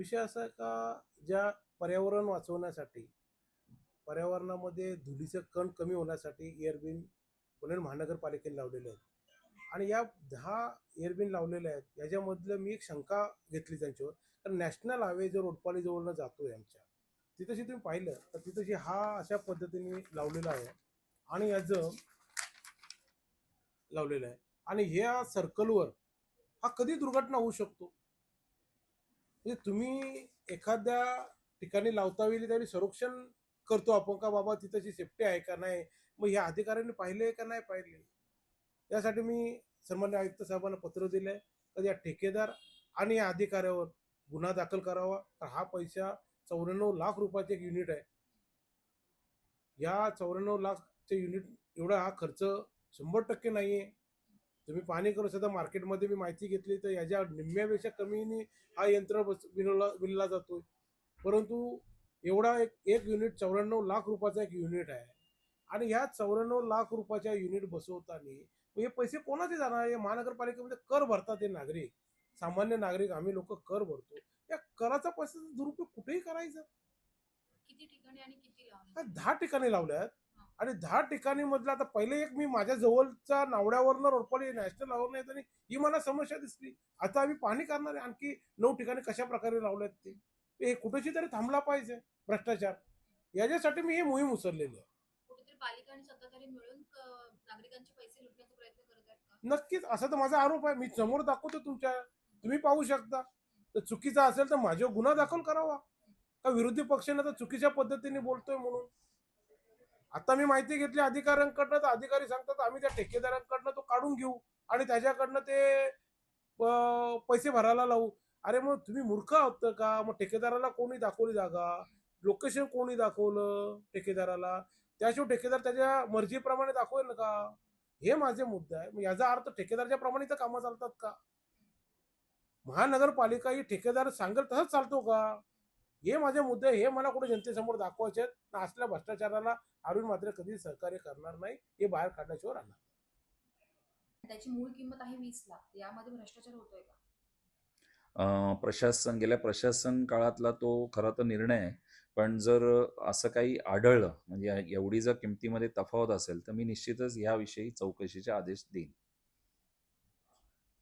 विषय असा आहे का, ज्या पर्यावरण वाचवण्यासाठी, पर्यावरणामध्ये धुळीचे कण कमी होण्यासाठी एअरबिन पुणे महानगरपालिकेने लावलेले आहेत. आणि या 10 एअरबिन लावलेल्या आहेत. याच्यामधलं मी एक शंका घेतली त्यांच्यावर. तर नॅशनल हायवे जो रोडपाली जवळनं जातोय आमच्या, तिथंशी तुम्ही पाहिलं तर तिथंशी हा अशा पद्धतीने लावलेला आहे आणि याचं लावलेलं आहे. आणि ह्या सर्कलवर हा कधी दुर्घटना होऊ शकतो. म्हणजे तुम्ही एखाद्या ठिकाणी लावता वेळी त्यावेळी संरक्षण करतो आपण का बाबा तिथंची सेफ्टी आहे का नाही. मग ह्या अधिकाऱ्यांनी पाहिले का नाही पाहिले. यासाठी मी सन्मान्य आयुक्त साहेबांना पत्र दिलंय तर या ठेकेदार आणि या अधिकाऱ्यावर गुन्हा दाखल करावा. तर हा पैसा 94 लाख रुपयाचे एक युनिट आहे. या 94 लाखचे युनिट एवढा हा खर्च 100% नाहीये. तुम्ही पाहणी करू शकता, मार्केटमध्ये मी माहिती घेतली तर याच्या निम्म्यापेक्षा कमीने हा यंत्र विणला जातोय. परंतु एवढा एक एक युनिट 94 लाख रुपयाचा एक युनिट आहे. आणि ह्या 94 लाख रुपयाच्या युनिट बसवताना हे पैसे कोणाचे जाणार. हे महानगरपालिकेमध्ये कर भरतात हे नागरिक, सामान्य नागरिक आम्ही लोक कर भरतो. या कराचा पैसा दुरुपयोग कुठेही करायचा. किती ठिकाणी आणि किती हा लावले? 10 ठिकाणी लावल्यात. आणि 10 ठिकाणी मधलं आता पहिले एक मी माझ्या जवळच्या नावड्यावरनं रोडपाली नॅशनल लावून येत आणि ही मला समस्या दिसली. आता आम्ही पाहणी करणार आहे आणखी 9 ठिकाणी कशा प्रकारे लावल्यात ते. हे कुठेशी तरी थांबला पाहिजे भ्रष्टाचार. याच्यासाठी मी ही मोहीम उचललेली आहे. कुठेतरी पालिका आणि सत्ताधारी मिळून नागरिकांचे पैसे लुटण्याचा प्रयत्न करत आहेत का? नक्कीच असा तर माझा आरोप आहे. मी समोर दाखवतो तुमच्या, तुम्ही पाहू शकता. तर चुकीचा असेल तर माझ्यावर गुन्हा दाखल करावा. का विरोधी पक्षाने तर चुकीच्या पद्धतीने बोलतोय म्हणून. आता मी माहिती घेतली अधिकाऱ्यांकडनं तर अधिकारी सांगतात आम्ही त्या ठेकेदारांकडनं तो काढून घेऊ आणि त्याच्याकडनं ते पैसे भरायला लावू. अरे मग तुम्ही मूर्ख आहोत का. मग ठेकेदाराला कोणी दाखवली जागा, लोकेशन कोणी दाखवलं ठेकेदाराला, त्याशिवाय ठेकेदार त्याच्या मर्जीप्रमाणे दाखवेल ना का. हे माझे मुद्दे आहे. मग याचा अर्थ ठेकेदारच्या प्रमाणे तर कामं चालतात का. महानगरपालिका ही ठेकेदार सांगेल तसंच चालतो का. हे माझे मुद्दे, हे मला कुठे जनतेसमोर दाखवायचे आहेत. असल्या भ्रष्टाचाराला अरुण मात्र कधी सहकार्य करणार नाही. हे बाहेर काढल्याशिवाय राहणार. त्याची मूळ किंमत आहे 20 लाख. यामध्ये भ्रष्टाचार होतोय का? गेल्या प्रशासन काळातला तो खरा तर निर्णय आहे. पण जर असं काही आढळलं म्हणजे एवढी जर किमतीमध्ये तफावत असेल तर मी निश्चितच याविषयी चौकशीचे आदेश देईन.